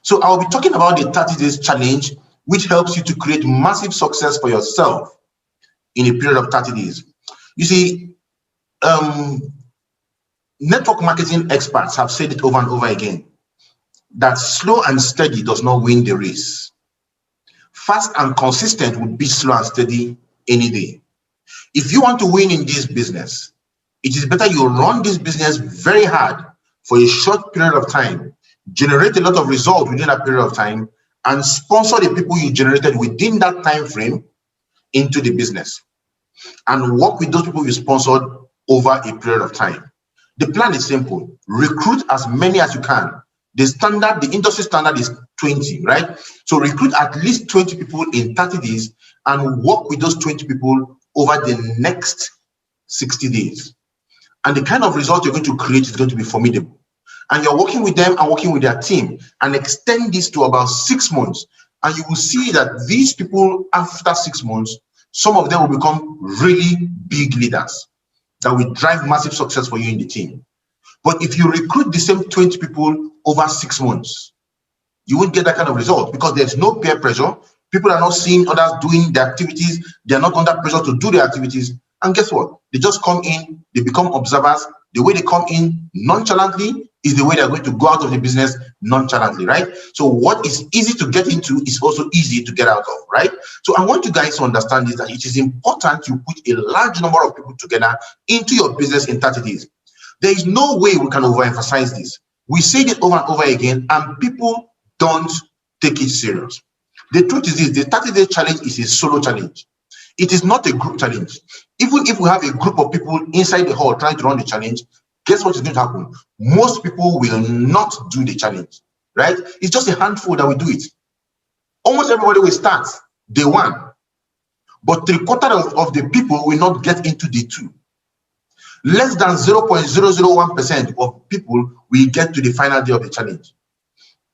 So I'll be talking about the 30 days challenge, which helps you to create massive success for yourself in a period of 30 days. You see, network marketing experts have said it over and over again that slow and steady does not win the race. Fast and consistent would be slow and steady any day. If you want to win in this business, it is better you run this business very hard for a short period of time, generate a lot of results within that period of time, and sponsor the people you generated within that time frame into the business, and work with those people you sponsored over a period of time. The plan is simple. Recruit as many as you can. The industry standard is 20, right? So recruit at least 20 people in 30 days and work with those 20 people over the next 60 days. And the kind of result you're going to create is going to be formidable. And you're working with them and working with their team, and extend this to about 6 months. And you will see that these people, after 6 months, some of them will become really big leaders that will drive massive success for you in the team. But if you recruit the same 20 people over 6 months, you won't get that kind of result, because there's no peer pressure. People are not seeing others doing the activities. They're not under pressure to do the activities. And guess what? They just come in, they become observers. The way they come in nonchalantly is the way they're going to go out of the business nonchalantly, right? So what is easy to get into is also easy to get out of, right? So I want you guys to understand this, that it is important you put a large number of people together into your business in 30 days. There is no way we can overemphasize this. We say it over and over again, and people don't take it serious. The truth is this: the 30-day challenge is a solo challenge. It is not a group challenge. Even if we have a group of people inside the hall trying to run the challenge, guess what is going to happen? Most people will not do the challenge, right? It's just a handful that will do it. Almost everybody will start day one, but 3/4 of the people will not get into day two. Less than 0.001% of people will get to the final day of the challenge,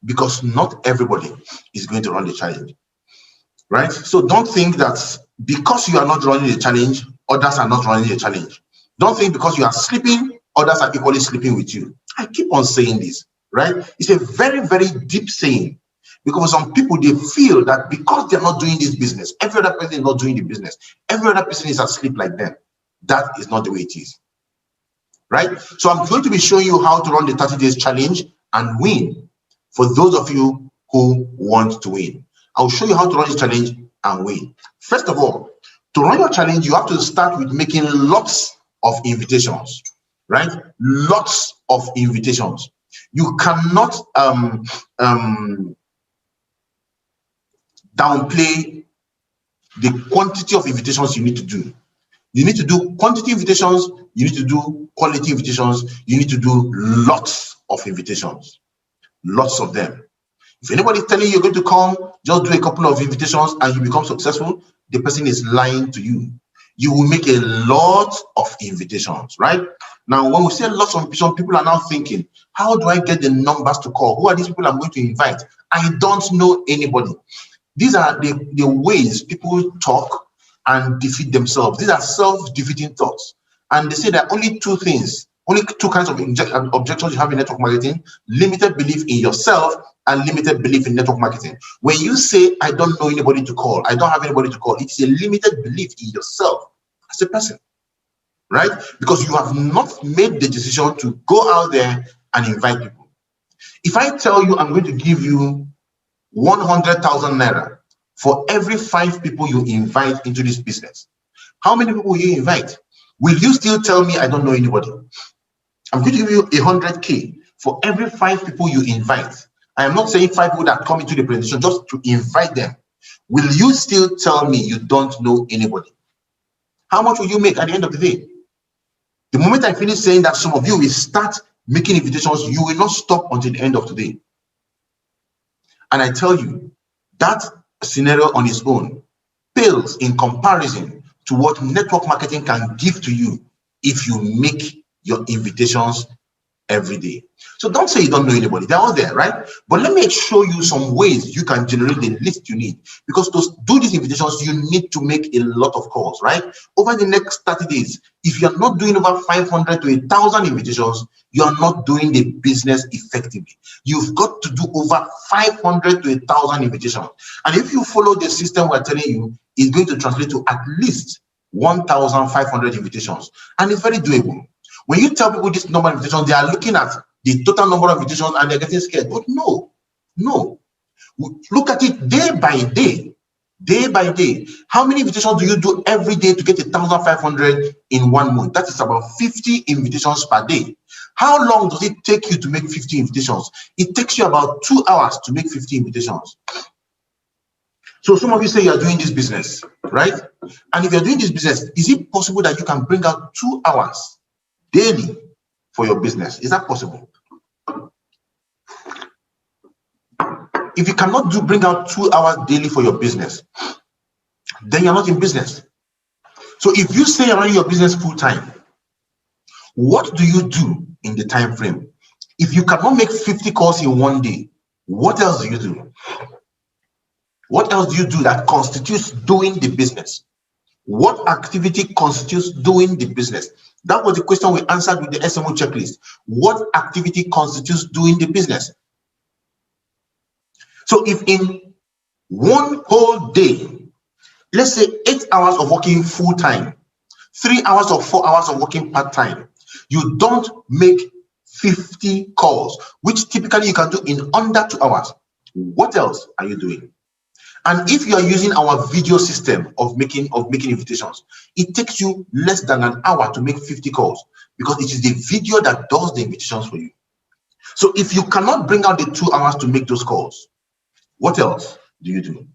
because not everybody is going to run the challenge, right? So don't think that because you are not running the challenge, others are not running the challenge. Don't think because you are sleeping, others are equally sleeping with you. I keep on saying this, right? It's a very, very deep saying, because some people, they feel that because they're not doing this business, every other person is not doing the business, every other person is asleep like them. That is not the way it is, right? So I'm going to be showing you how to run the 30 days challenge and win for those of you who want to win. I'll show you how to run this challenge and win. First of all, to run your challenge, you have to start with making lots of invitations, right? Lots of invitations. You cannot downplay the quantity of invitations you need to do. You need to do quantity invitations, you need to do quality invitations, you need to do lots of invitations, lots of them. If anybody's telling you you're going to come, just do a couple of invitations and you become successful, the person is lying to you. You will make a lot of invitations, right? Now, when we say lots of invitations, people are now thinking, how do I get the numbers to call? Who are these people I'm going to invite? I don't know anybody. These are the ways people talk and defeat themselves. These are self-defeating thoughts. And they say there are only two kinds of objections you have in network marketing: limited belief in yourself and limited belief in network marketing. When you say, I don't know anybody to call, I don't have anybody to call, it's a limited belief in yourself as a person, right? Because you have not made the decision to go out there and invite people. If I tell you I'm going to give you 100,000 naira for every 5 people you invite into this business, how many people will you invite? Will you still tell me I don't know anybody? I'm going to give you 100K for every 5 people you invite. I am not saying 5 people that come into the presentation, just to invite them. Will you still tell me you don't know anybody? How much will you make at the end of the day? The moment I finish saying that, some of you will start making invitations. You will not stop until the end of today. And I tell you, that scenario on its own pales in comparison to what network marketing can give to you if you make your invitations every day. So don't say you don't know anybody. They're all there, right? But let me show you some ways you can generate the list you need. Because to do these invitations, you need to make a lot of calls, right? Over the next 30 days, if you're not doing over 500 to 1,000 invitations, you're not doing the business effectively. You've got to do over 500 to 1,000 invitations. And if you follow the system we're telling you, it's going to translate to at least 1,500 invitations. And it's very doable. When you tell people this number of invitations, they are looking at the total number of invitations and they're getting scared. But no. Look at it day by day. Day by day. How many invitations do you do every day to get 1,500 in 1 month? That is about 50 invitations per day. How long does it take you to make 50 invitations? It takes you about 2 hours to make 50 invitations. So some of you say you're doing this business, right? And if you're doing this business, is it possible that you can bring out 2 hours daily for your business? Is that possible? If you cannot bring out 2 hours daily for your business, then you're not in business. So if you say you're running your business full time, what do you do in the time frame? If you cannot make 50 calls in 1 day, what else do you do? What else do you do that constitutes doing the business? What activity constitutes doing the business? That was the question we answered with the SMO checklist. What activity constitutes doing the business? So if in 1 whole day, let's say 8 hours of working full time, 3 hours or 4 hours of working part time, you don't make 50 calls, which typically you can do in under 2 hours. What else are you doing? And if you are using our video system of making invitations, it takes you less than an hour to make 50 calls because it is the video that does the invitations for you. So if you cannot bring out the 2 hours to make those calls, what else do you do?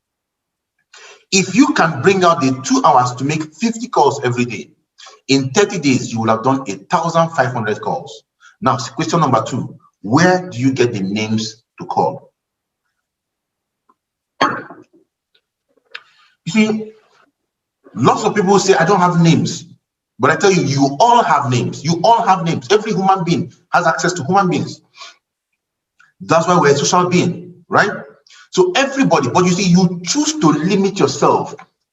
If you can bring out the 2 hours to make 50 calls every day, in 30 days, you will have done 1,500 calls. Now, question number 2, where do you get the names to call? You see, lots of people say, I don't have names. But I tell you, you all have names. You all have names. Every human being has access to human beings. That's why we're a social being, right? So everybody, but you see, you choose to limit yourself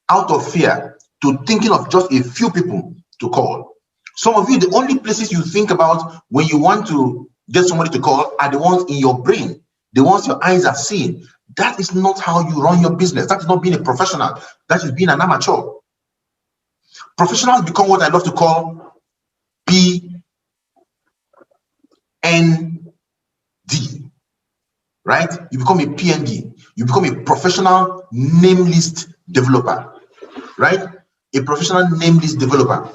out of fear to thinking of just a few people to call. Some of you, the only places you think about when you want to get somebody to call are the ones in your brain, the ones your eyes are seeing. That is not how you run your business. That is not being a professional. That is being an amateur. Professionals become what I love to call PND, right? You become a PND. You become a professional name list developer, right? A professional name list developer.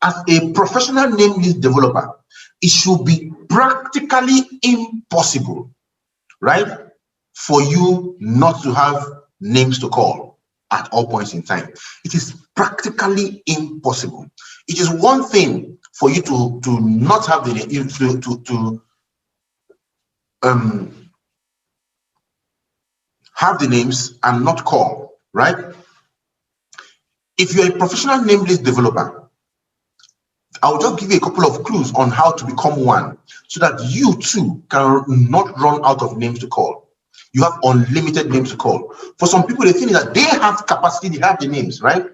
As a professional name list developer, it should be practically impossible, right, for you not to have names to call at all points in time. It is practically impossible. It is one thing for you to not have the name, have the names and not call, right? If you're a professional name list developer, I'll just give you a couple of clues on how to become one so that you too can not run out of names to call. You have unlimited names to call. For some people, the thing is that they have capacity, they have the names, right?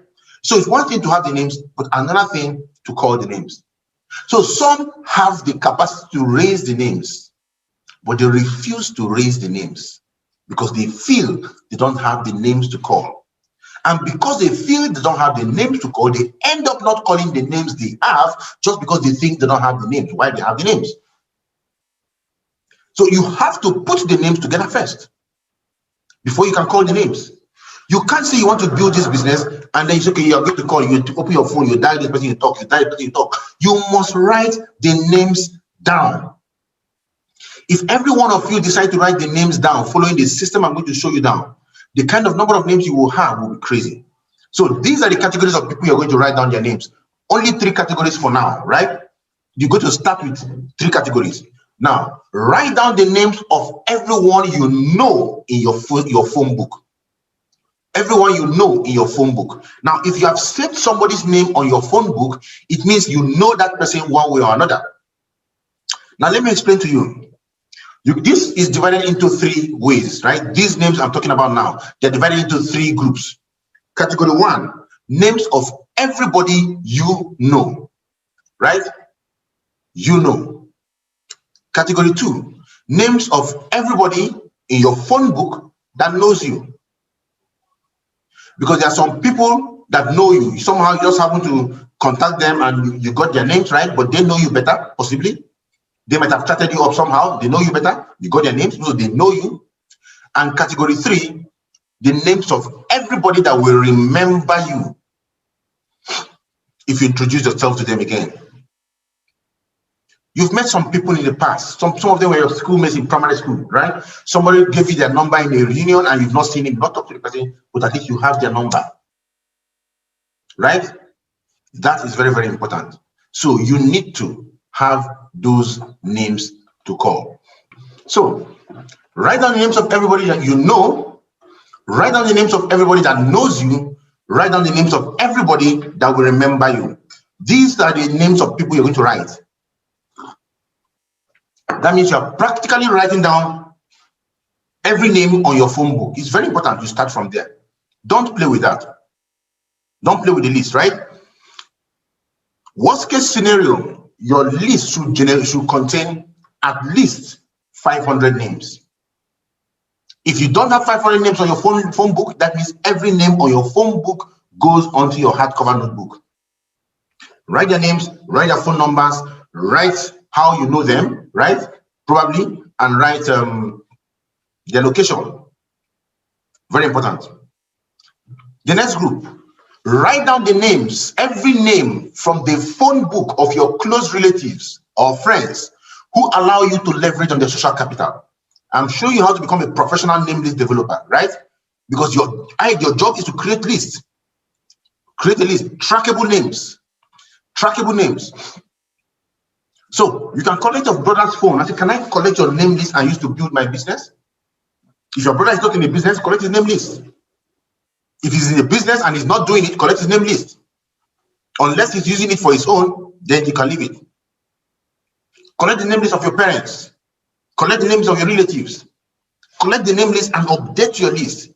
So it's one thing to have the names, but another thing to call the names. So some have the capacity to raise the names, but they refuse to raise the names because they feel they don't have the names to call. And because they feel they don't have the names to call, they end up not calling the names they have just because they think they don't have the names. Why they have the names? So you have to put the names together first before you can call the names. You can't say you want to build this business and then it's okay, you're going to call, you open your phone, you dial this person, you talk, you dial this person, you talk. You must write the names down. If every one of you decide to write the names down following the system I'm going to show you down, the kind of number of names you will have will be crazy. So these are the categories of people you're going to write down their names. Only 3 categories for now, right? You're going to start with 3 categories. Now, write down the names of everyone you know in your phone book. Everyone you know in your phone book. Now, if you have saved somebody's name on your phone book, it means you know that person one way or another. Now let me explain to you. This is divided into 3 ways, right? These names I'm talking about now, they're divided into 3 groups. Category 1, names of everybody you know, right? You know. Category 2, names of everybody in your phone book that knows you. Because there are some people that know you. Somehow you just happen to contact them and you got their names right, but they know you better, possibly. They might have chatted you up somehow. They know you better. You got their names, so they know you. And category 3, the names of everybody that will remember you if you introduce yourself to them again. You've met some people in the past. Some of them were your schoolmates in primary school, right? Somebody gave you their number in a reunion and you've not seen him, not talk to the person, but at least you have their number, right? That is very, very important. So you need to have those names to call. So write down the names of everybody that you know, write down the names of everybody that knows you, write down the names of everybody that will remember you. These are the names of people you're going to write. That means you're practically writing down every name on your phone book. It's very important you start from there. Don't play with that. Don't play with the list, right? Worst case scenario, your list should contain at least 500 names. If you don't have 500 names on your phone book, that means every name on your phone book goes onto your hardcover notebook. Write their names, write their phone numbers, write how you know them, right? Probably, and write their location. Very important. The next group, write down the names, every name from the phone book of your close relatives or friends who allow you to leverage on their social capital. I'm showing you how to become a professional name list developer, right? Because your job is to create lists. Create a list, trackable names. Trackable names. So you can collect your brother's phone and say, can I collect your name list and use to build my business? If your brother is not in a business, collect his name list. If he's in a business and he's not doing it, collect his name list. Unless he's using it for his own, then you can leave it. Collect the name list of your parents. Collect the names of your relatives. Collect the name list and update your list.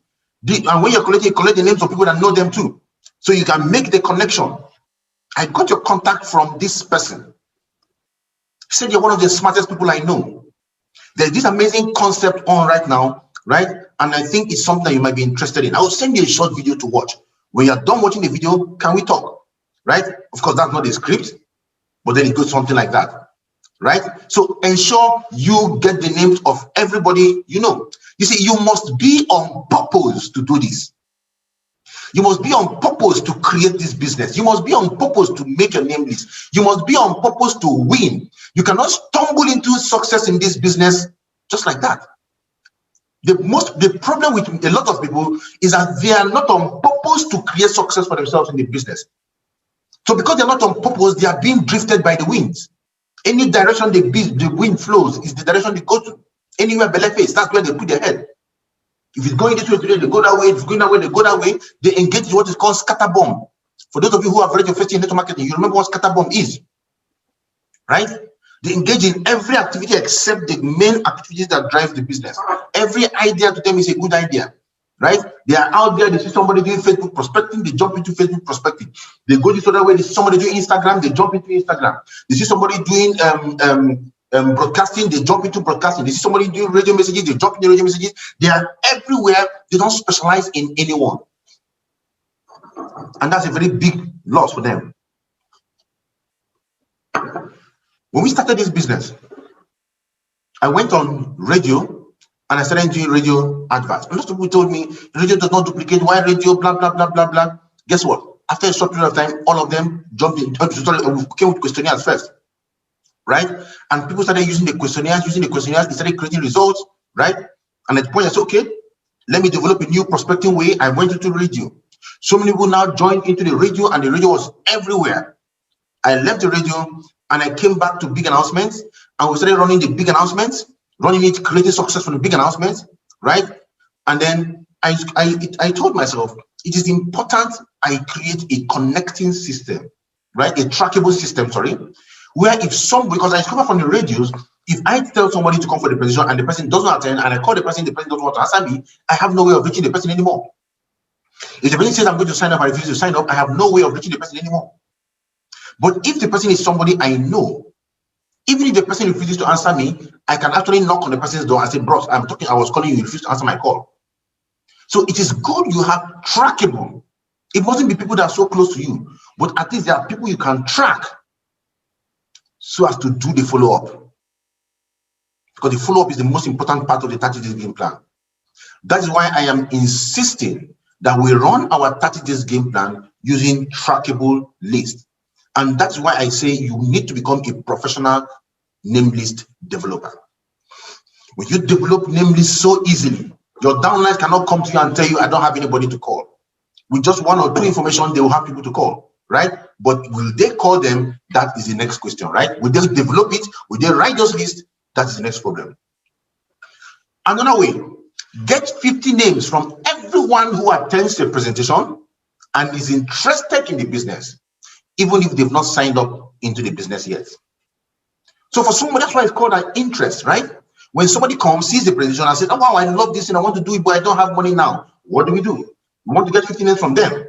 And when you're collecting, collect the names of people that know them too. So you can make the connection. I got your contact from this person. He said you're one of the smartest people I know. There's this amazing concept on right now, right? And I think it's something that you might be interested in. I will send you a short video to watch. When you're done watching the video, can we talk? Right? Of course, that's not the script, but then it goes something like that. Right? So ensure you get the names of everybody you know. You see, you must be on purpose to do this. You must be on purpose to create this business. You must be on purpose to make your name list. You must be on purpose to win. You cannot stumble into success in this business just like that. The problem with a lot of people is that they are not on purpose to create success for themselves in the business. So because they're not on purpose, they are being drifted by the winds. Any direction the wind flows is the direction they go to. Anywhere belly face, that's where they put their head. If it's going this way today, they go that way. If it's going that way, they go that way. They engage in what is called scatter bomb. For those of you who have read your first year in network marketing, you remember what scatter bomb is, right? They engage in every activity except the main activities that drive the business. Every idea to them is a good idea, right? They are out there, they see somebody doing Facebook prospecting, they jump into Facebook prospecting. They go this other way, they see somebody doing Instagram, they jump into Instagram. They see somebody doing broadcasting, they jump into broadcasting. They see somebody doing radio messages, they jump into radio messages. They are everywhere. They don't specialize in anyone. And that's a very big loss for them. When we started this business, I went on radio and I started doing radio adverts. A lot of people told me, radio does not duplicate, why radio, blah, blah, blah, blah, blah. Guess what? After a short period of time, all of them jumped in, came with questionnaires first, right? And people started using the questionnaires, they started creating results, right? And at the point I said, okay, let me develop a new prospecting way. I went into radio. So many people now joined into the radio, and the radio was everywhere. I left the radio and I came back to big announcements, and we started running the big announcements, running it, creating success from the big announcements, right? And then I told myself, it is important I create a connecting system, right? A trackable system, sorry, where if some, because I discovered from the radios If I tell somebody to come for the presentation and the person doesn't attend, and I call the person doesn't want to answer me, I have no way of reaching the person anymore. If the person says I'm going to sign up, I refuse to sign up, I have no way of reaching the person anymore. But if the person is somebody I know, even if the person refuses to answer me, I can actually knock on the person's door and say, bros, I was calling you, you refuse to answer my call. So it is good you have trackable. It mustn't be people that are so close to you, but at least there are people you can track so as to do the follow-up. Because the follow-up is the most important part of the 30 days game plan. That is why I am insisting that we run our 30 days game plan using trackable lists. And that's why I say you need to become a professional name list developer. When you develop name lists so easily, your downline cannot come to you and tell you, I don't have anybody to call. With just one or two information, they will have people to call, right? But will they call them? That is the next question, right? Will they develop it? Will they write those lists? That is the next problem. Another way, get 50 names from everyone who attends the presentation and is interested in the business, even if they've not signed up into the business yet. So for somebody, that's why it's called an interest, right? When somebody comes, sees the presentation and says, oh, wow, I love this and I want to do it, but I don't have money now. What do? We want to get 50 names from them.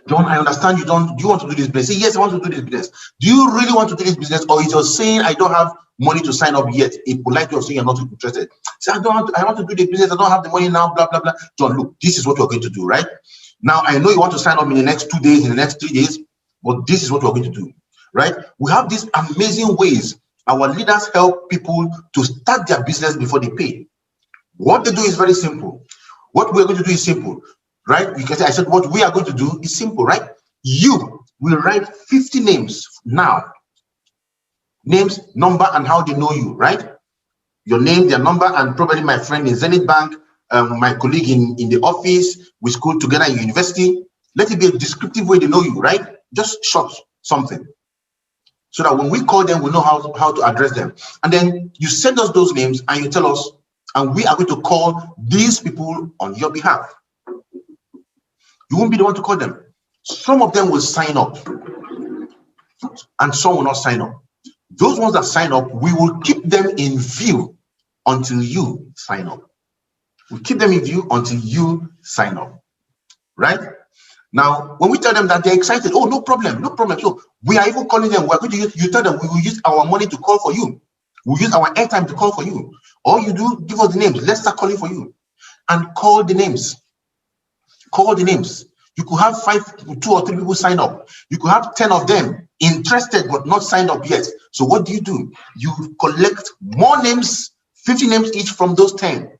John, I understand you don't. Do you want to do this business? Say, yes, I want to do this business. Do you really want to do this business, or is you saying I don't have money to sign up yet? A polite way of saying you're not interested. Say, I want to do the business. I don't have the money now. Blah blah blah. John, look, this is what you're going to do, right? Now I know you want to sign up in the next 2 days, in the next 3 days, but this is what we're going to do, right? We have these amazing ways our leaders help people to start their business before they pay. What they do is very simple. What we're going to do is simple. Right? Because I said what we are going to do is simple, right? You will write 50 names now. Names, number, and how they know you, right? Your name, their number, and probably my friend in Zenith Bank, my colleague in the office, we school together in university. Let it be a descriptive way they know you, right? Just short something. So that when we call them, we know how to address them. And then you send us those names and you tell us, and we are going to call these people on your behalf. You won't be the one to call them. Some of them will sign up and some will not sign up. Those ones that sign up, we will keep them in view until you sign up. We'll keep them in view until you sign up, right? Now, when we tell them that they're excited, oh, no problem, no problem. So we are even calling them, we're going to use, you tell them we will use our money to call for you. We'll use our airtime to call for you. All you do, give us the names. Let's start calling for you. And call the names. Call the names. You could have 2 or 3 people sign up. You could have 10 of them interested but not signed up yet. So what do? You collect more names, 50 names each from those 10.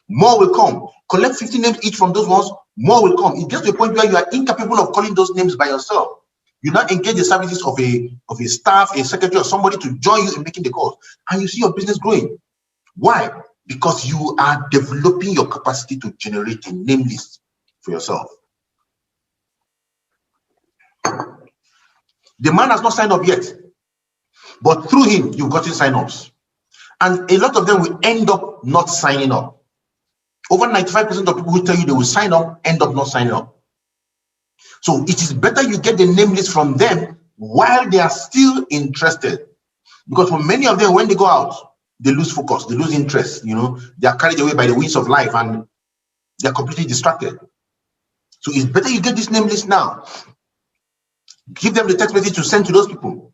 More will come. Collect 50 names each from those ones, more will come. It gets to a point where you are incapable of calling those names by yourself. You now engage the services of a staff, a secretary, or somebody to join you in making the calls. And you see your business growing. Why? Because you are developing your capacity to generate a name list for yourself. The man has not signed up yet, but through him, you've gotten sign-ups. And a lot of them will end up not signing up. Over 95% of people who tell you they will sign up end up not signing up. So it is better you get the name list from them while they are still interested. Because for many of them, when they go out, they lose focus, they lose interest, they are carried away by the winds of life and they're completely distracted. So it's better you get this name list now. Give them the text message to send to those people.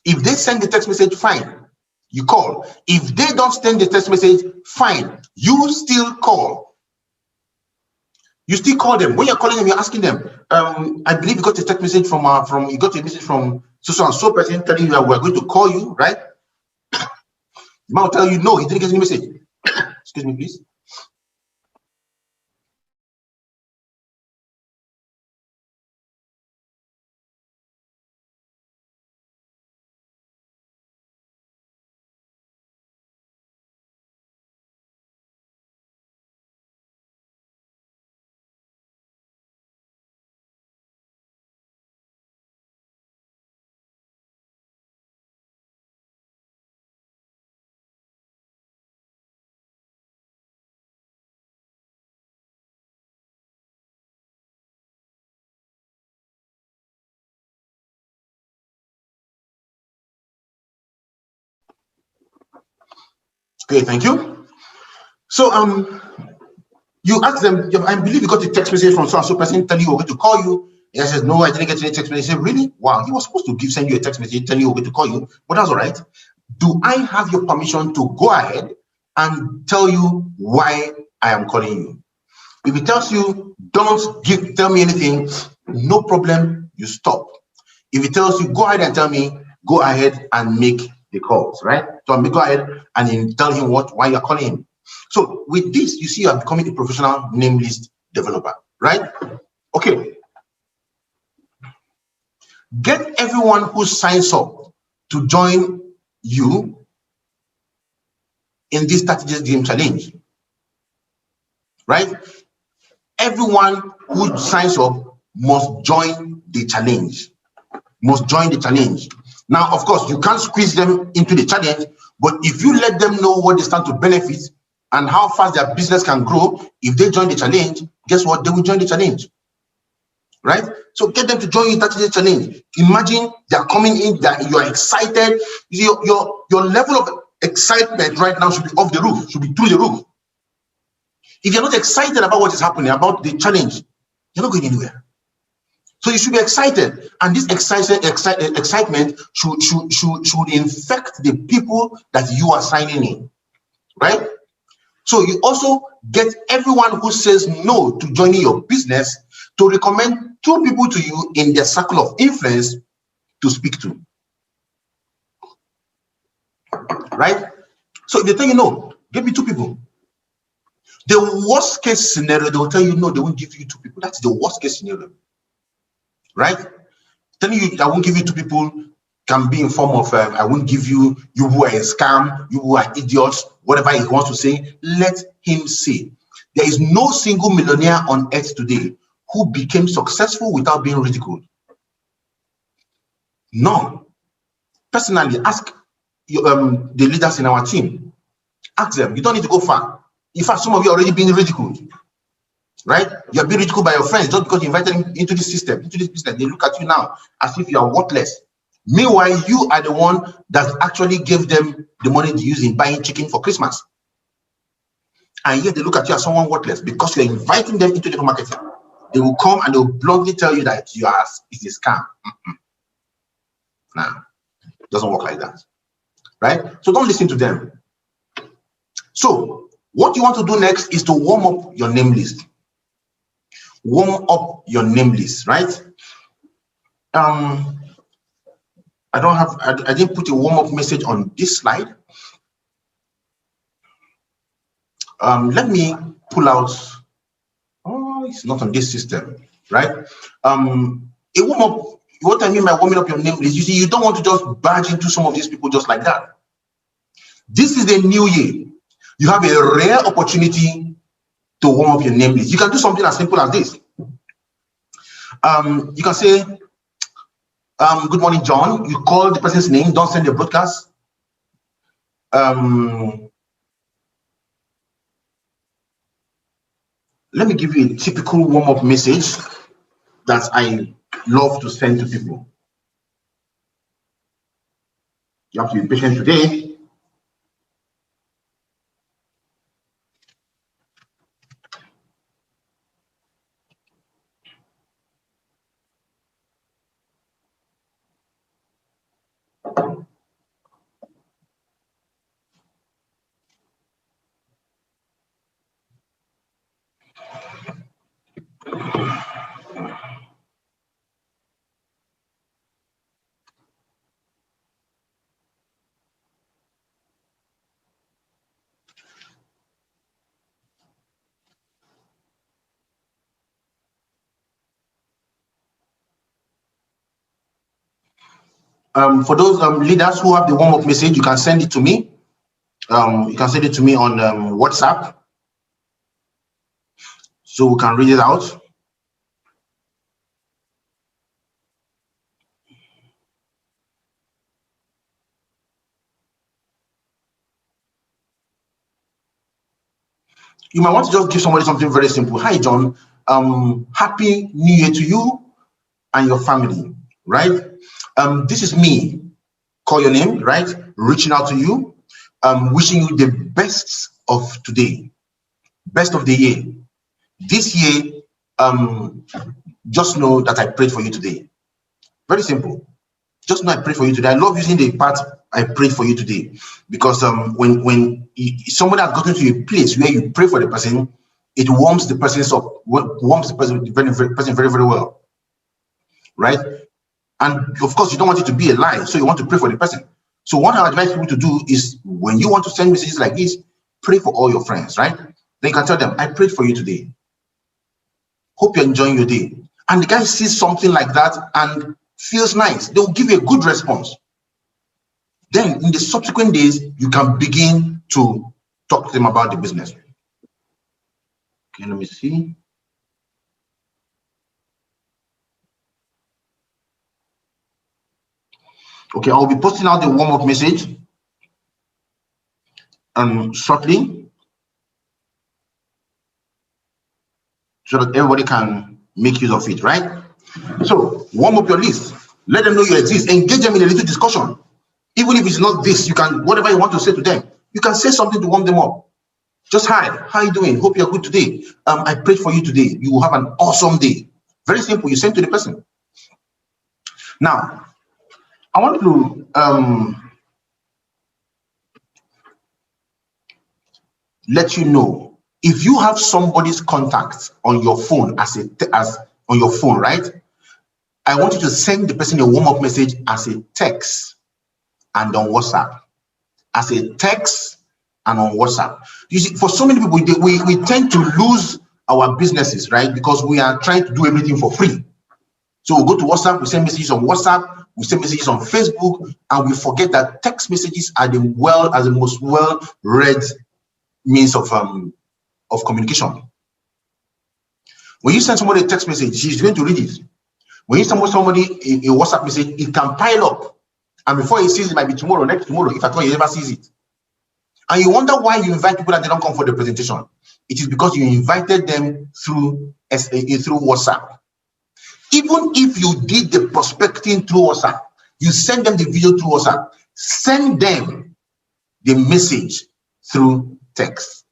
If they send the text message, fine, you call. If they don't send the text message, fine, you still call. You still call them. When you're calling them, you're asking them, I believe you got a text message from you got a message from so and so person telling you that we're going to call you, right? The man will tell you, no, he didn't get any message. Excuse me, please. Okay, thank you. So you ask them, I believe you got a text message from so-and-so person telling you we're going to call you. And I said, no, I didn't get any text message. He said, really? Wow, he was supposed to send you a text message telling you we're going to call you, but that's all right. Do I have your permission to go ahead and tell you why I am calling you? If he tells you, don't tell me anything, no problem, you stop. If he tells you, go ahead and tell me, go ahead and make the calls, right? So go ahead and then tell him why you're calling him. So with this, you see, you're becoming a professional name list developer, right? Okay. Get everyone who signs up to join you in this 30 days game challenge, right? Everyone who signs up must join the challenge. Now, of course, you can't squeeze them into the challenge, but if you let them know what they stand to benefit and how fast their business can grow, if they join the challenge, guess what? They will join the challenge, right? So get them to join you 30 days challenge. Imagine they're coming in, you're excited. Your level of excitement right now should be off the roof, should be through the roof. If you're not excited about what is happening, about the challenge, you're not going anywhere. So you should be excited, and this excitement should infect the people that you are signing in, right? So you also get everyone who says no to joining your business to recommend 2 people to you in their circle of influence to speak to, right? So if they tell you no, give me 2 people. The worst case scenario, they will tell you no, they won't give you 2 people. That's the worst case scenario, right? Telling you I won't give you 2 people can be in form of I won't give you who are a scam, you who are idiots, whatever he wants to say. Let him say. There is no single millionaire on earth today who became successful without being ridiculed. None. Personally, ask the leaders in our team. Ask them. You don't need to go far. In fact, some of you are already being ridiculed, right? You're being ridiculed by your friends just because you invited them into this system, into this business. They look at you now as if you are worthless. Meanwhile, you are the one that actually gave them the money to use in buying chicken for Christmas. And yet they look at you as someone worthless because you're inviting them into the marketing. They will come and they will bluntly tell you that it's a scam. Nah, it doesn't work like that, right? So don't listen to them. So what you want to do next is to warm up your name list. Warm up your name list, right? I didn't put a warm-up message on this slide. Let me pull out. Oh, it's not on this system, right? A warm-up. What I mean by warming up your name list, you see, you don't want to just barge into some of these people just like that. This is the new year. You have a rare opportunity to warm up your name list. You can do something as simple as this. You can say, good morning, John. You call the person's name, don't send a broadcast. Let me give you a typical warm-up message that I love to send to people. You have to be patient today. For those leaders who have the warm-up message, you can send it to me. You can send it to me on WhatsApp, so we can read it out. You might want to just give somebody something very simple. Hi, John. Happy New Year to you and your family, right? This is me. Call your name, right? Reaching out to you. wishing you the best of today, best of the year. This year, just know that I prayed for you today. Very simple. Just know I prayed for you today. I love using the part I prayed for you today, because when somebody has gotten to a place where you pray for the person, it warms the person up, warms the person very, very well, right? And of course, you don't want it to be a lie, so you want to pray for the person. So what I advise people to do is, when you want to send messages like this, pray for all your friends, right? Then you can tell them, I prayed for you today. Hope you're enjoying your day. And the guy sees something like that and feels nice. They will give you a good response. Then in the subsequent days, you can begin to talk to them about the business. Okay, let me see. Okay, I'll be posting out the warm-up message shortly, so that everybody can make use of it, right? So warm up your list. Let them know you exist. Engage them in a little discussion. Even if it's not this, you can, whatever you want to say to them, you can say something to warm them up. Just, hi, how are you doing? Hope you're good today. I prayed for you today. You will have an awesome day. Very simple. You send to the person. Now, I want to let you know, if you have somebody's contact on your phone as on your phone, right? I want you to send the person a warm-up message as a text and on WhatsApp. As a text and on WhatsApp. You see, for so many people, we tend to lose our businesses, right? Because we are trying to do everything for free. So we go to WhatsApp, we send messages on WhatsApp, we send messages on Facebook, and we forget that text messages are the most well-read means of communication. When you send somebody a text message, she's going to read it. When you send somebody a WhatsApp message, it can pile up. And before he sees it, might be tomorrow, next tomorrow, if at all he ever sees it. And you wonder why you invite people and they don't come for the presentation. It is because you invited them through WhatsApp. Even if you did the prospecting through WhatsApp, you send them the video through WhatsApp, send them the message through text.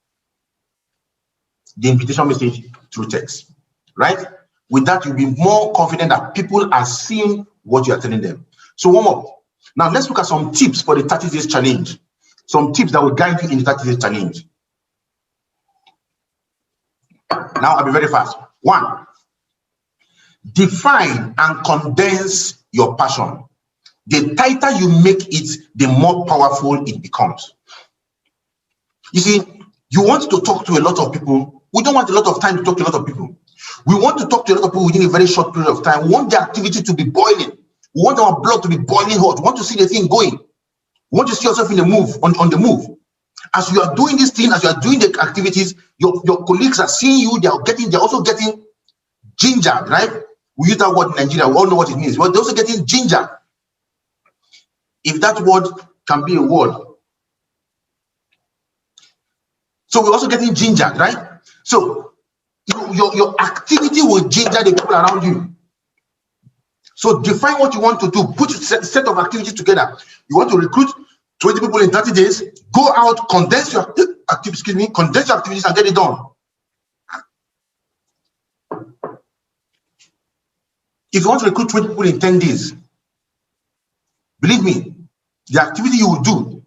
The invitation message through text, right? With that, you'll be more confident that people are seeing what you are telling them. So warm up. Now let's look at some tips for the 30 days challenge. Some tips that will guide you in the 30 days challenge. Now I'll be very fast. 1, define and condense your passion. The tighter you make it, the more powerful it becomes. You see, you want to talk to a lot of people. We don't want a lot of time to talk to a lot of people. We want to talk to a lot of people within a very short period of time. We want the activity to be boiling. We want our blood to be boiling hot. We want to see the thing going. We want to see yourself in the move, on the move. As you are doing this thing, as you are doing the activities, your colleagues are seeing you. They're also getting gingered, right? We use that word in Nigeria. We all know what it means. But they're also getting gingered. If that word can be a word. So we're also getting gingered, right? So your activity will ginger the people around you. So define what you want to do. Put a set of activities together. You want to recruit 20 people in 30 days. Go out, condense your activities and get it done. If you want to recruit 20 people in 10 days, believe me, the activity you will do,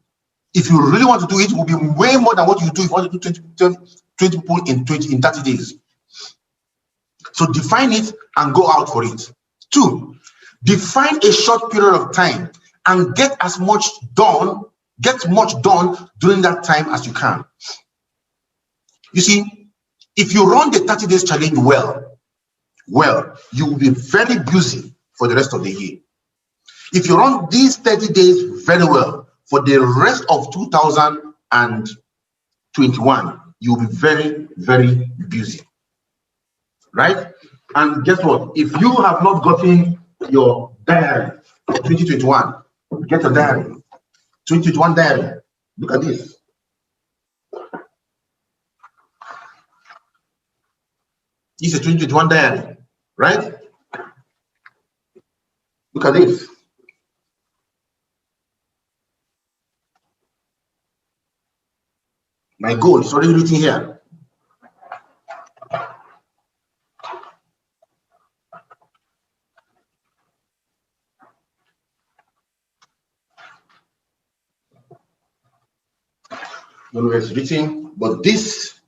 if you really want to do it, will be way more than what you do if you want to do 20 people in 30 days. So define it and go out for it. 2, define a short period of time and get much done during that time as you can. You see, if you run the 30 days challenge well, you will be very busy for the rest of the year. If you run these 30 days very well, for the rest of 2021, you'll be very, very busy, right? And guess what? If you have not gotten your diary for 2021, get a diary. 2021 diary. Look at this. This is a 2021 diary, right? Look at this. My goal is already written here. I don't know where it's written, but this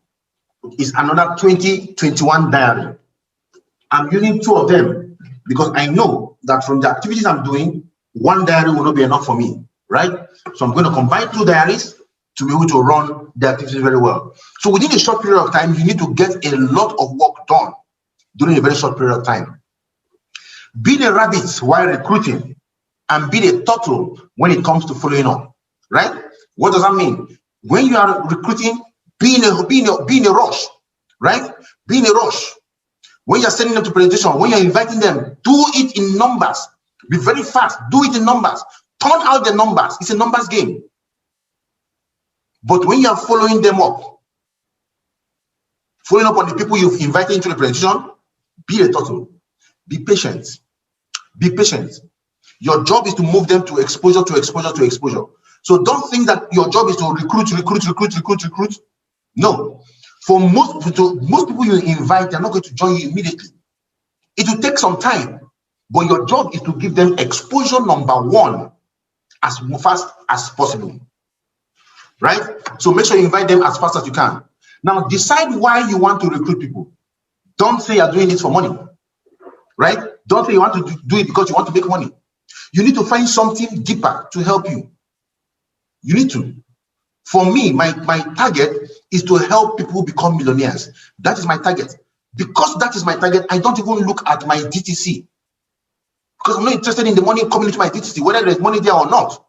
is another 2021 diary. I'm using 2 of them because I know that from the activities I'm doing, 1 diary will not be enough for me, right? So I'm going to combine 2 diaries to be able to run the activities very well. So within a short period of time, you need to get a lot of work done during a very short period of time. Being a rabbit while recruiting and being a turtle when it comes to following up, right? What does that mean? When you are recruiting, be in a rush, right? Be in a rush. When you're sending them to presentation, when you're inviting them, do it in numbers. Be very fast. Do it in numbers. Turn out the numbers. It's a numbers game. But when you are following them up, following up on the people you've invited into the presentation, be a turtle. Be patient. Be patient. Your job is to move them to exposure, to exposure, to exposure. So don't think that your job is to recruit. No. For most people you invite, they're not going to join you immediately. It will take some time, but your job is to give them exposure number 1 as fast as possible. Right? So make sure you invite them as fast as you can. Now decide why you want to recruit people. Don't say you're doing this for money. Right? Don't say you want to do it because you want to make money. You need to find something deeper to help you. You need to. For me, my target is to help people become millionaires. That is my target. Because that is my target, I don't even look at my DTC. Because I'm not interested in the money coming into my DTC, whether there's money there or not.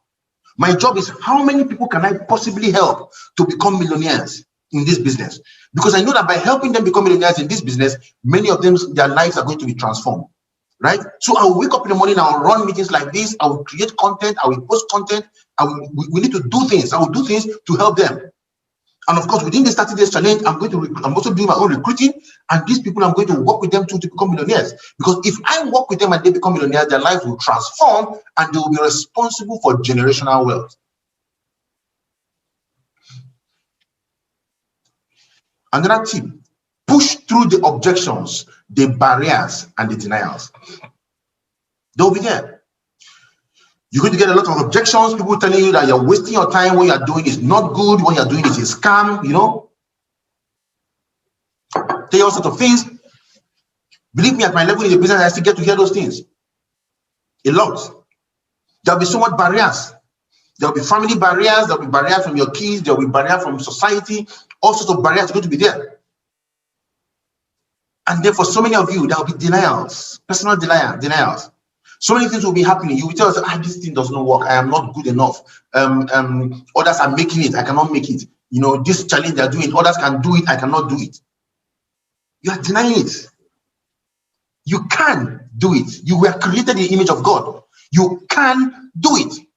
My job is how many people can I possibly help to become millionaires in this business? Because I know that by helping them become millionaires in this business, many of them, their lives are going to be transformed. Right? So I will wake up in the morning, I will run meetings like this, I will create content, I will post content, we need to do things. I will do things to help them. And of course, within the 30 days challenge, I'm also doing my own recruiting, and these people I'm going to work with them to become millionaires. Because if I work with them and they become millionaires, their lives will transform and they will be responsible for generational wealth. Another tip, push through the objections, the barriers, and the denials. They'll be there. You're going to get a lot of objections, people telling you that you're wasting your time, what you're doing is not good, what you're doing is a scam, you know. Tell you all sorts of things. Believe me, at my level in the business, I still get to hear those things. A lot. There'll be so much barriers. There'll be family barriers, there'll be barriers from your kids, there'll be barriers from society, all sorts of barriers are going to be there. And then for so many of you, there'll be denials, personal denials. So many things will be happening. You will tell us, this thing does not work. I am not good enough. Others are making it. I cannot make it. You know, this challenge they're doing, others can do it. I cannot do it. You are denying it. You can do it. You were created in the image of God. You can do it.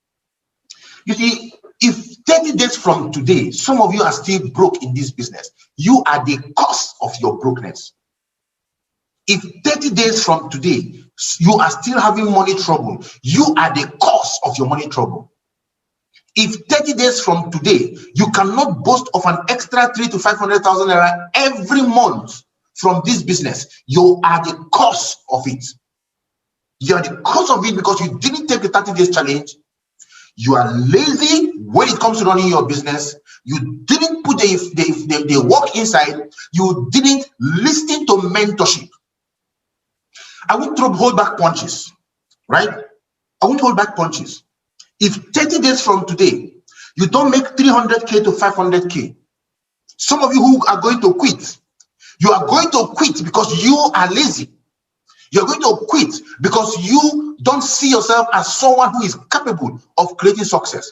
You see, if 30 days from today, some of you are still broke in this business, you are the cause of your brokenness. If 30 days from today, you are still having money trouble, you are the cause of your money trouble. If 30 days from today, you cannot boast of an extra 300,000 to 500,000 naira every month from this business, you are the cause of it. You are the cause of it because you didn't take the 30 days challenge. You are lazy when it comes to running your business. You didn't put the work inside. You didn't listen to mentorship. I won't hold back punches, right? I won't hold back punches. If 30 days from today, you don't make 300K to 500K, some of you who are going to quit, you are going to quit because you are lazy. You're going to quit because you don't see yourself as someone who is capable of creating success.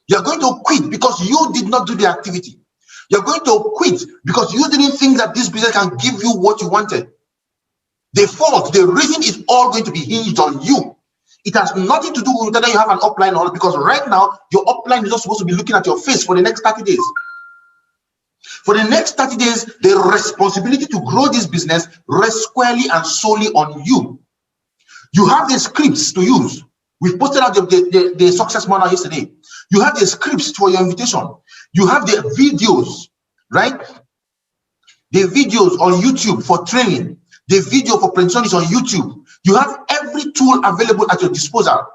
You're going to quit because you did not do the activity. You're going to quit because you didn't think that this business can give you what you wanted. The reason is all going to be hinged on you. It has nothing to do with whether you have an upline or not, because right now, your upline is not supposed to be looking at your face for the next 30 days. For the next 30 days, the responsibility to grow this business rests squarely and solely on you. You have the scripts to use. We've posted out the success manual yesterday. You have the scripts for your invitation. You have the videos right? The videos on YouTube for training, the video for presentation is on YouTube. You have every tool available at your disposal.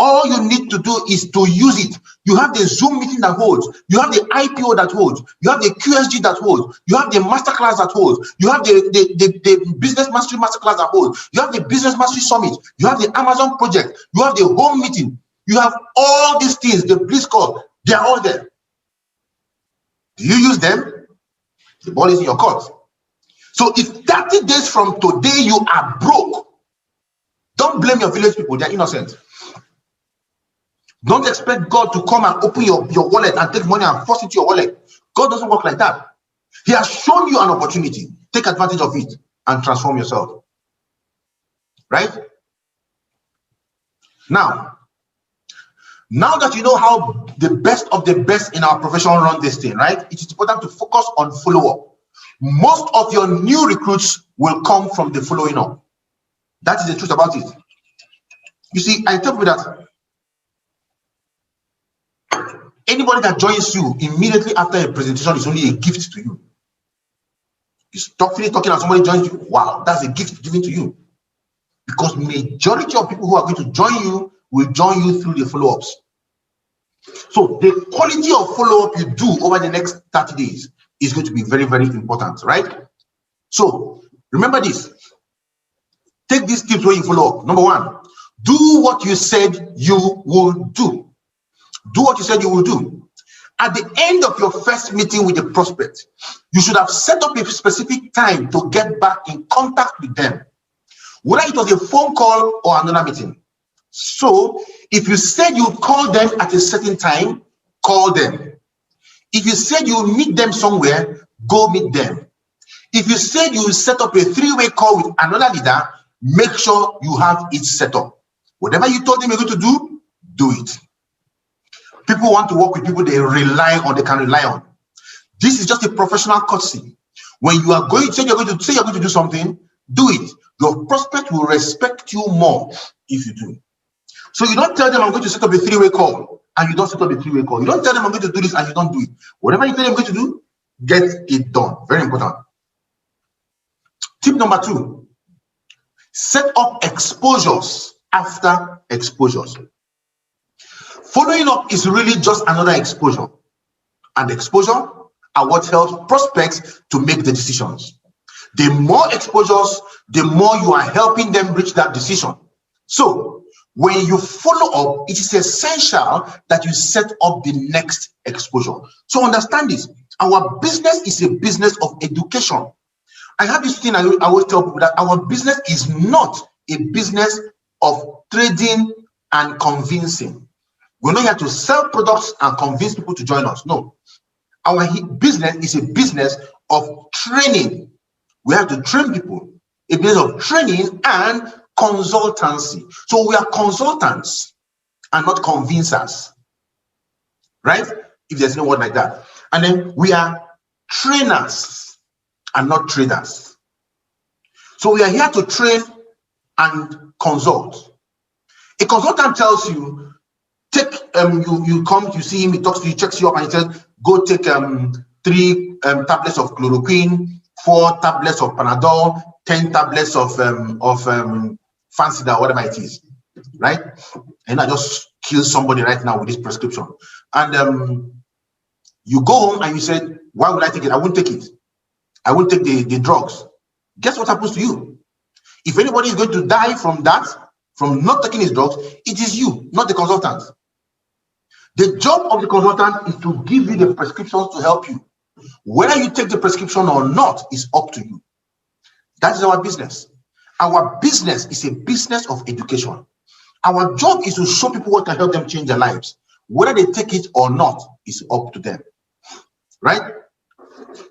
All you need to do is to use it. You have the Zoom meeting that holds. You have the IPO that holds. You have the QSG that holds. You have the masterclass that holds. You have the business mastery masterclass that holds. You have the business mastery summit. You have the Amazon project. You have the home meeting. You have all these things, the Bliss call. They are all there. Do you use them? The ball is in your court. So if 30 days from today you are broke, don't blame your village people. They are innocent. Don't expect God to come and open your wallet and take money and force it to your wallet. God doesn't work like that. He has shown you an opportunity. Take advantage of it and transform yourself. Right? Now that you know how the best of the best in our profession run this thing, right? It is important to focus on follow-up. Most of your new recruits will come from the following up. That is the truth about it. You see, I tell you that anybody that joins you immediately after a presentation is only a gift to you. You stop talking and somebody joins you. Wow, that's a gift given to you. Because majority of people who are going to join you will join you through the follow-ups. So the quality of follow-up you do over the next 30 days is going to be very, very important, right? So remember this. Take these tips when you follow up. Number one, do what you said you will do. Do what you said you will do. At the end of your first meeting with the prospect, you should have set up a specific time to get back in contact with them, whether it was a phone call or another meeting. So if you said you'd call them at a certain time, call them. If you said you'll meet them somewhere, go meet them. If you said you'll set up a three-way call with another leader, make sure you have it set up. Whatever you told them you're going to do, do it. People want to work with people they can rely on. This is just a professional courtesy. When you are going, say you're going to do something, do it. Your prospect will respect you more if you do. So you don't tell them I'm going to set up a three-way call and you don't set up a three-way call. You don't tell them I'm going to do this and you don't do it. Whatever you tell them I'm going to do, get it done. Very important. Tip number 2, set up exposures after exposures. Following up is really just another exposure. And exposure are what helps prospects to make the decisions. The more exposures, the more you are helping them reach that decision. So when you follow up, it is essential that you set up the next exposure. So understand this. Our business is a business of education. I have this thing I always tell people that our business is not a business of trading and convincing. We're not here to sell products and convince people to join us. No. Our business is a business of training. We have to train people. A business of training and consultancy. So we are consultants and not convincers. Right? If there's no word like that. And then we are trainers and not traders. So we are here to train and consult. A consultant tells you, take you come, you see him, he talks to you, checks you up, and he says, go take 3 tablets of chloroquine, 4 tablets of Panadol, 10 tablets of Fancida, whatever it is, right? And I just kill somebody right now with this prescription. And you go home and you said, why would I take it? I won't take it. I won't take the drugs. Guess what happens to you? If anybody is going to die from that, from not taking his drugs, it is you, not the consultant. The job of the consultant is to give you the prescriptions to help you. Whether you take the prescription or not is up to you. That is our business. Our business is a business of education. Our job is to show people what can help them change their lives. Whether they take it or not is up to them. Right?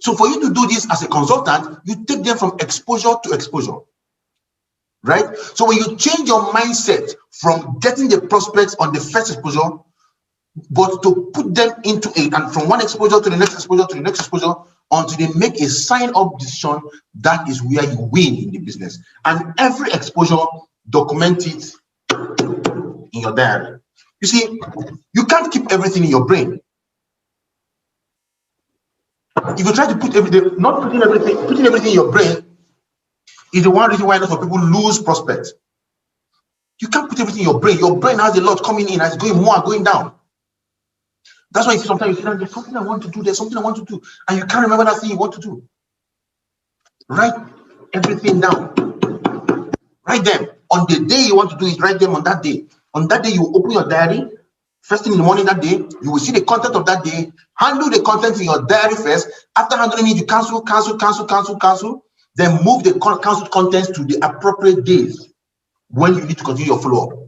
So for you to do this as a consultant, you take them from exposure to exposure. Right? So when you change your mindset from getting the prospects on the first exposure, but to put them into and from one exposure to the next exposure to the next exposure until they make a sign-up decision, that is where you win in the business. And every exposure, document it in your diary. You see, you can't keep everything in your brain. If you try to put everything, not putting everything in your brain is the one reason why a lot of people lose prospects. You can't put everything in your brain. Your brain has a lot coming in and it's going more and going down. That's why sometimes you feel like there's something I want to do, there's something I want to do, and you can't remember that thing you want to do. Write everything down. Write them. On the day you want to do it, write them on that day. On that day, you open your diary. First thing in the morning that day, you will see the content of that day. Handle the content in your diary first. After handling it, you cancel. Then move the cancelled contents to the appropriate days when you need to continue your follow-up.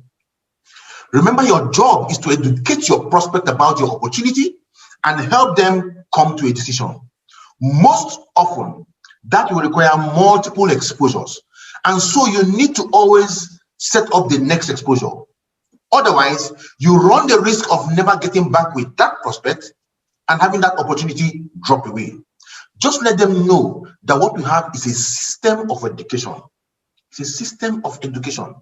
Remember, your job is to educate your prospect about your opportunity and help them come to a decision. Most often, that will require multiple exposures. And so you need to always set up the next exposure. Otherwise, you run the risk of never getting back with that prospect and having that opportunity drop away. Just let them know that what we have is a system of education. It's a system of education.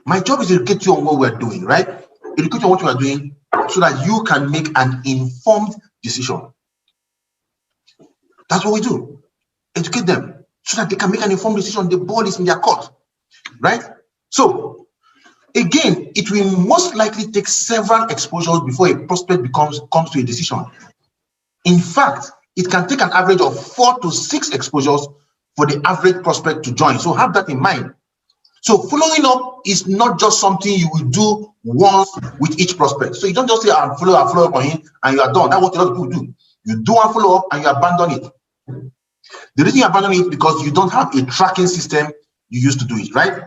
My job is to educate you on what we're doing, right? Educate you on what you are doing so that you can make an informed decision. That's what we do. Educate them so that they can make an informed decision. The ball is in their court, right? So, again, it will most likely take several exposures before a prospect comes to a decision. In fact, it can take an average of 4 to 6 exposures for the average prospect to join. So have that in mind. So following up is not just something you will do once with each prospect. So you don't just say, I'll follow up on him and you are done. That's what a lot of people do. You do a follow up and you abandon it. The reason you abandon it is because you don't have a tracking system you used to do it, right?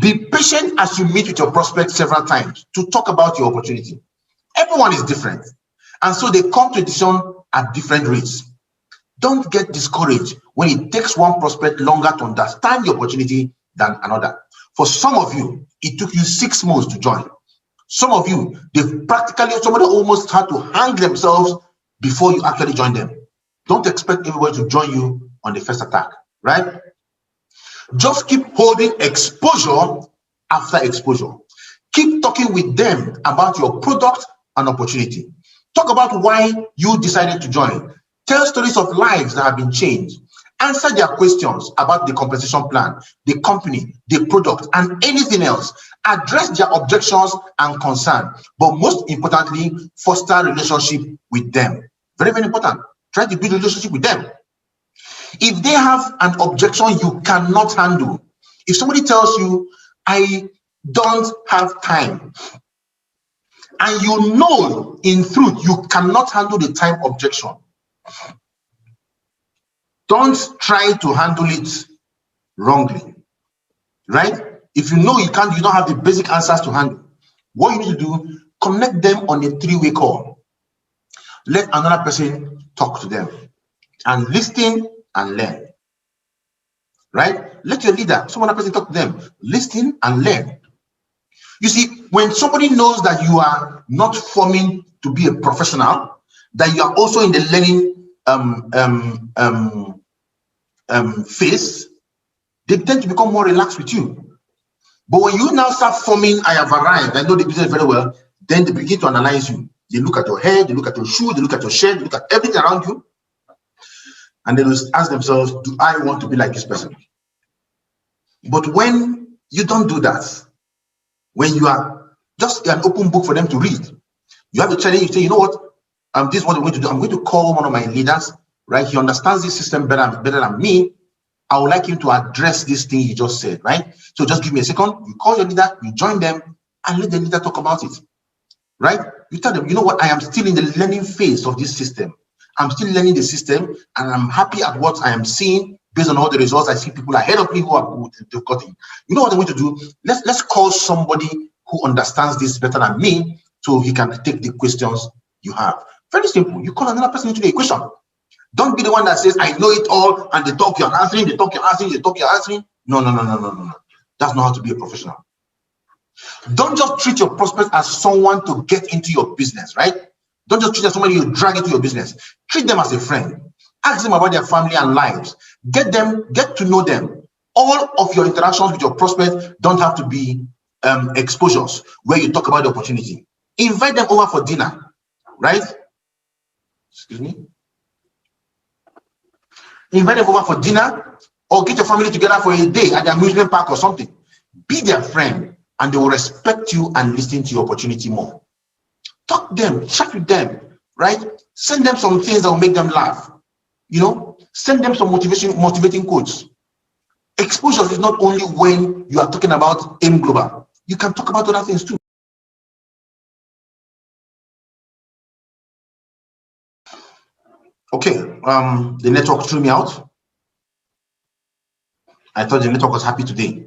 Be patient as you meet with your prospect several times to talk about your opportunity. Everyone is different. And so they come to a decision at different rates. Don't get discouraged when it takes one prospect longer to understand the opportunity than another. For some of you, it took you 6 months to join. Some of you, somebody almost had to hang themselves before you actually join them. Don't expect everybody to join you on the first attack, right? Just keep holding exposure after exposure. Keep talking with them about your product and opportunity. Talk about why you decided to join. Tell stories of lives that have been changed. Answer their questions about the compensation plan, the company, the product, and anything else. Address their objections and concerns. But most importantly, foster a relationship with them. Very, very important. Try to build a relationship with them. If they have an objection you cannot handle, if somebody tells you, I don't have time, and you know in truth you cannot handle the time objection, don't try to handle it wrongly, right? If you know you don't have the basic answers to handle, what you need to do, connect them on a 3-way call. Let another person talk to them and listen and learn, right? Let your leader, some other person talk to them, listen and learn. You see, when somebody knows that you are not forming to be a professional, that you are also in the learning phase, they tend to become more relaxed with you. But when you now start forming, I have arrived, I know the business very well, then they begin to analyze you. They look at your hair, they look at your shoe, they look at your shirt, they look at everything around you, and they will ask themselves, do I want to be like this person? But when you don't do that, when you are just an open book for them to read, you have a challenge, you say, you know what, this is what I'm going to do. I'm going to call one of my leaders, right? He understands this system better than me. I would like him to address this thing he just said, right? So just give me a second. You call your leader, you join them, and let the leader talk about it, right? You tell them, you know what, I am still in the learning phase of this system. I'm still learning the system, and I'm happy at what I am seeing based on all the results. I see people ahead of me who are good. You know what I'm going to do? Let's call somebody who understands this better than me so he can take the questions you have. Very simple. You call another person into the equation. Don't be the one that says, I know it all, and they talk you're answering, they talk you're answering, they talk you're answering. No. That's not how to be a professional. Don't just treat your prospect as someone to get into your business, right? Don't just treat them as somebody you drag into your business. Treat them as a friend. Ask them about their family and lives. Get to know them. All of your interactions with your prospect don't have to be exposures where you talk about the opportunity. Invite them over for dinner, right? Excuse me. invite them over for dinner, or get your family together for a day at the amusement park or something. Be their friend, and they will respect you and listen to your opportunity more. Talk to them, chat with them, right? Send them some things that will make them laugh. You know, send them some motivating quotes. Exposure is not only when you are talking about AIM Global. You can talk about other things too. Okay, the network threw me out. I thought the network was happy today.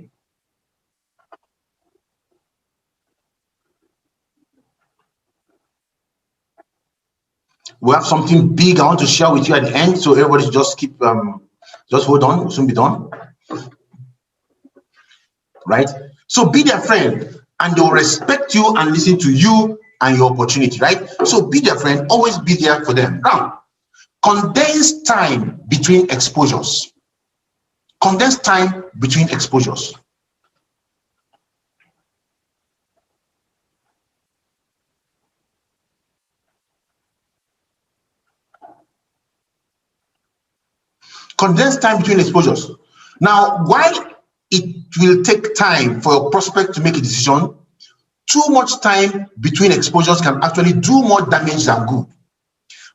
We have something big I want to share with you at the end, so everybody just keep, just hold on, we'll soon be done. Right? So be their friend, and they'll respect you and listen to you and your opportunity, right? So be their friend, always be there for them. Now, condense time between exposures. Condense time between exposures. Condense time between exposures. Now, while it will take time for your prospect to make a decision, too much time between exposures can actually do more damage than good.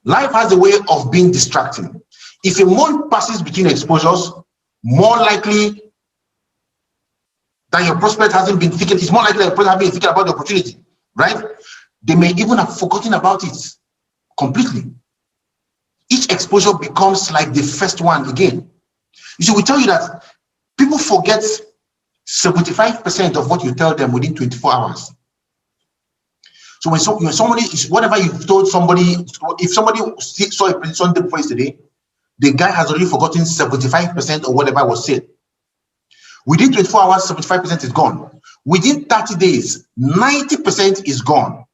Life has a way of being distracting. If a month passes between exposures, more likely than your prospect hasn't been thinking, it's more likely that your prospect has been thinking about the opportunity, right? They may even have forgotten about it completely. Each exposure becomes like the first one again. You see, we tell you that people forget 75% of what you tell them within 24 hours. So when somebody is, whatever you've told somebody, if somebody saw a prediction before yesterday, the guy has already forgotten 75% of whatever was said. Within 24 hours, 75% is gone. Within 30 days, 90% is gone.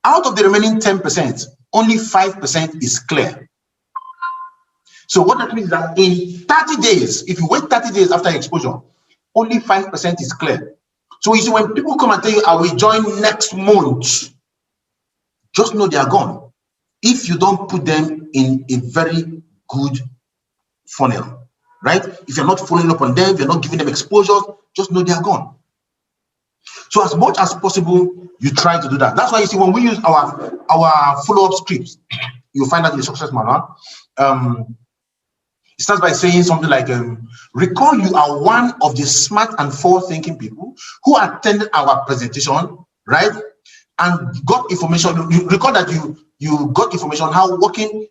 Out of the remaining 10%, only 5% is clear. So what that means is that in 30 days, if you wait 30 days after exposure, only 5% is clear. So you see, when people come and tell you, I will join next month, just know they are gone. If you don't put them in a very good funnel, right? If you're not following up on them, you're not giving them exposure, just know they are gone. So as much as possible, you try to do that. That's why you see, when we use our follow-up scripts, you'll find that in the success manual. It starts by saying something like, recall you are one of the smart and forward-thinking people who attended our presentation, right? And got information. You recall that you got information on how working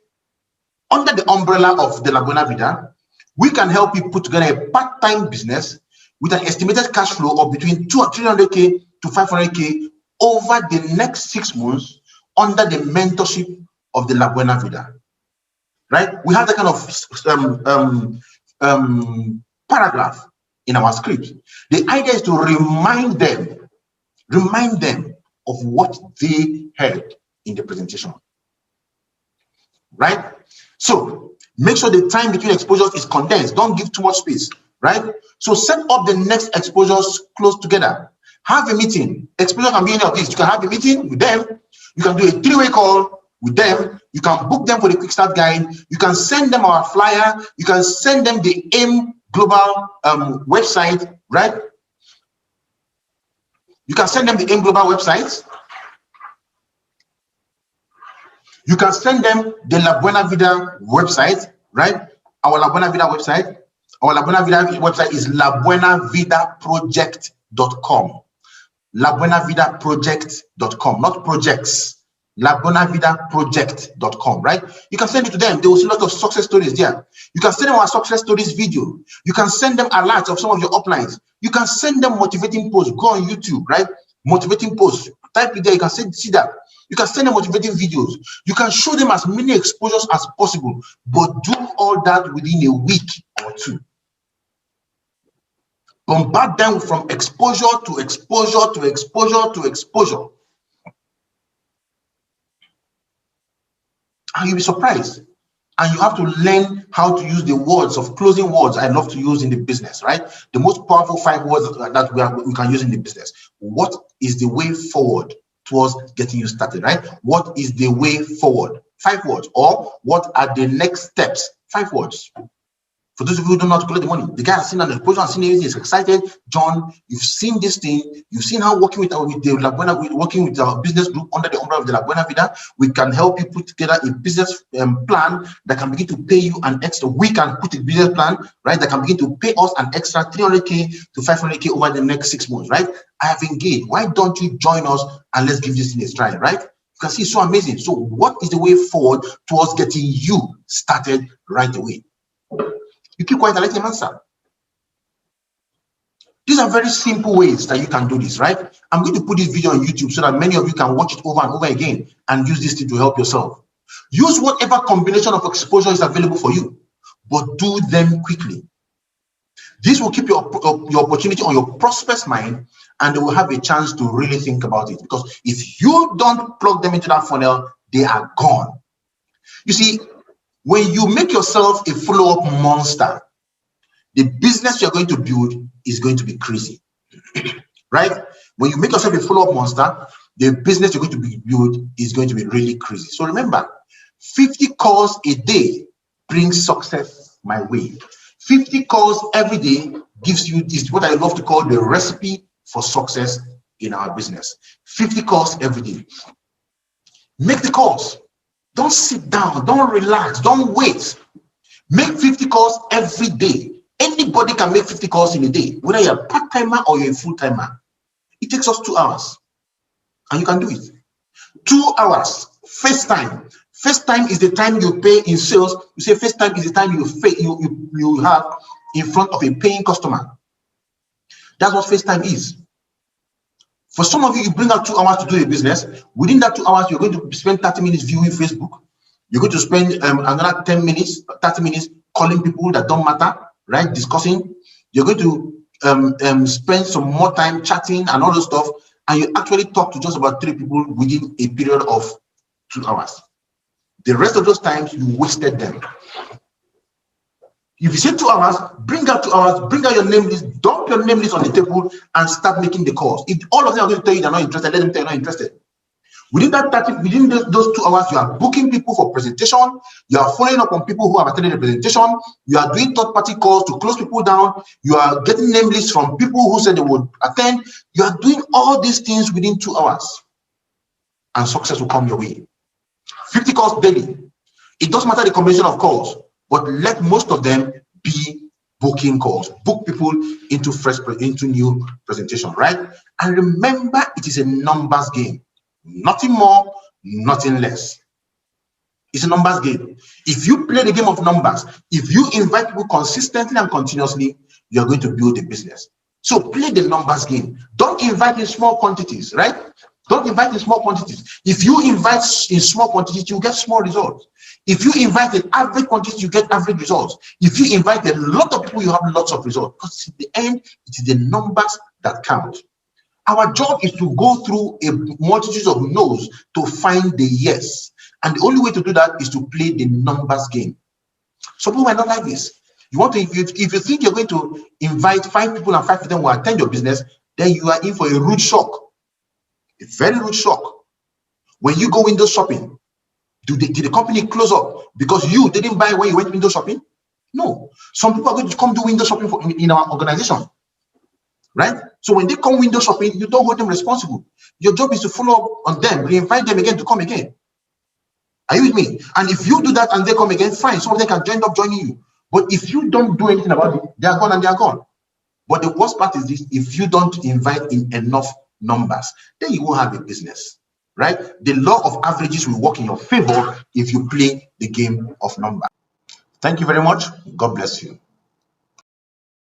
under the umbrella of the La Buena Vida, we can help you put together a part-time business with an estimated cash flow of between 300K to 500K over the next 6 months under the mentorship of the La Buena Vida. Right? We have that kind of paragraph in our script. The idea is to remind them of what they heard in the presentation. Right? So make sure the time between exposures is condensed. Don't give too much space. Right? So set up the next exposures close together. Have a meeting. Exposure can be any of these. You can have a meeting with them. You can do a 3-way call with them. You can book them for the quick start guide. You can send them our flyer. You can send them the AIM Global website, right? You can send them the AIM Global website. You can send them the La Buena Vida website, right? Our La Buena Vida website. Our La Buena Vida website is labuenavidaproject.com. labuenavidaproject.com, not projects. labuenavidaproject.com, right? You can send it to them. There will see a lot of success stories there. You can send them our success stories video. You can send them alerts of some of your uplines. You can send them motivating posts. Go on YouTube, right? Motivating posts. Type it there. You can see that. You can send them motivating videos. You can show them as many exposures as possible, but do all that within a week or 2. Bombard them from exposure to exposure to exposure to exposure. And you'll be surprised. And you have to learn how to use the words of closing words I love to use in the business, right? The most powerful 5 words that we can use in the business. What is the way forward towards getting you started, right? What is the way forward? 5 words. Or what are the next steps 5 words. For those of you who don't know how to collect the money, the guy has seen an exposure and seen everything, is excited. John, you've seen this thing, you've seen how working with the La Buena, working with our business group under the umbrella of the La Buena Vida, we can help you put together a business plan that can begin to pay you an extra. We can put a business plan, right, that can begin to pay us an extra 300K to 500K over the next 6 months, right? I have engaged. Why don't you join us and let's give this thing a try, right? You can see it's so amazing. So what is the way forward towards getting you started right away? You keep quiet and let him answer. These are very simple ways that you can do this, right? I'm going to put this video on YouTube so that many of you can watch it over and over again and use this thing to help yourself. Use whatever combination of exposure is available for you, but do them quickly. This will keep your opportunity on your prospect's mind, and they will have a chance to really think about it. Because if you don't plug them into that funnel, they are gone. You see, when you make yourself a follow-up monster, the business you're going to build is going to be crazy, right? When you make yourself a follow-up monster, the business you're going to build is going to be really crazy. So remember, 50 calls a day brings success my way. 50 calls every day gives you this, what I love to call the recipe for success in our business. 50 calls every day. Make the calls. Don't sit down, don't relax, don't wait. Make 50 calls every day. Anybody can make 50 calls in a day, whether you're a part-timer or you're a full-timer. It takes us 2 hours, and you can do it. 2 hours, FaceTime. FaceTime is the time you pay in sales. You say FaceTime is the time you have in front of a paying customer. That's what FaceTime is. For some of you, you bring out 2 hours to do a business. Within that 2 hours, you're going to spend 30 minutes viewing Facebook. You're going to spend another 10 minutes, 30 minutes calling people that don't matter, right? Discussing. You're going to spend some more time chatting and all those stuff. And you actually talk to just about 3 people within a period of 2 hours. The rest of those times, you wasted them. If you say 2 hours, bring out 2 hours, bring out your name list, dump your name list on the table and start making the calls. If all of them are going to tell you they're not interested, let them tell you they're not interested. Within those 2 hours, you are booking people for presentation, you are following up on people who have attended the presentation, you are doing third-party calls to close people down, you are getting name lists from people who said they would attend. You are doing all these things within 2 hours, and success will come your way. 50 calls daily. It doesn't matter the combination of calls, but let most of them be booking calls. Book people into new presentation, right? And remember, it is a numbers game. Nothing more, nothing less. It's a numbers game. If you play the game of numbers, if you invite people consistently and continuously, you're going to build a business. So play the numbers game. Don't invite in small quantities, right? Don't invite in small quantities. If you invite in small quantities, you get small results. If you invite in average quantities, you get average results. If you invite a lot of people, you have lots of results. Because in the end, it is the numbers that count. Our job is to go through a multitude of no's to find the yes. And the only way to do that is to play the numbers game. Some people might not like this. You want to, if you think you're going to invite 5 people and 5 of them will attend your business, then you are in for a rude shock. A very rude shock. When you go window shopping, did the company close up because you didn't buy when you went window shopping? No. Some people are going to come do window shopping in our organization, right? So when they come window shopping, you don't hold them responsible. Your job is to follow up on them, re-invite them again to come again. Are you with me? And if you do that and they come again, fine. Some of them can end up joining you. But if you don't do anything about it, they are gone and they are gone. But the worst part is this: if you don't invite in enough numbers, then you won't have a business, right? The law of averages will work in your favor if you play the game of numbers. Thank you very much. God bless you.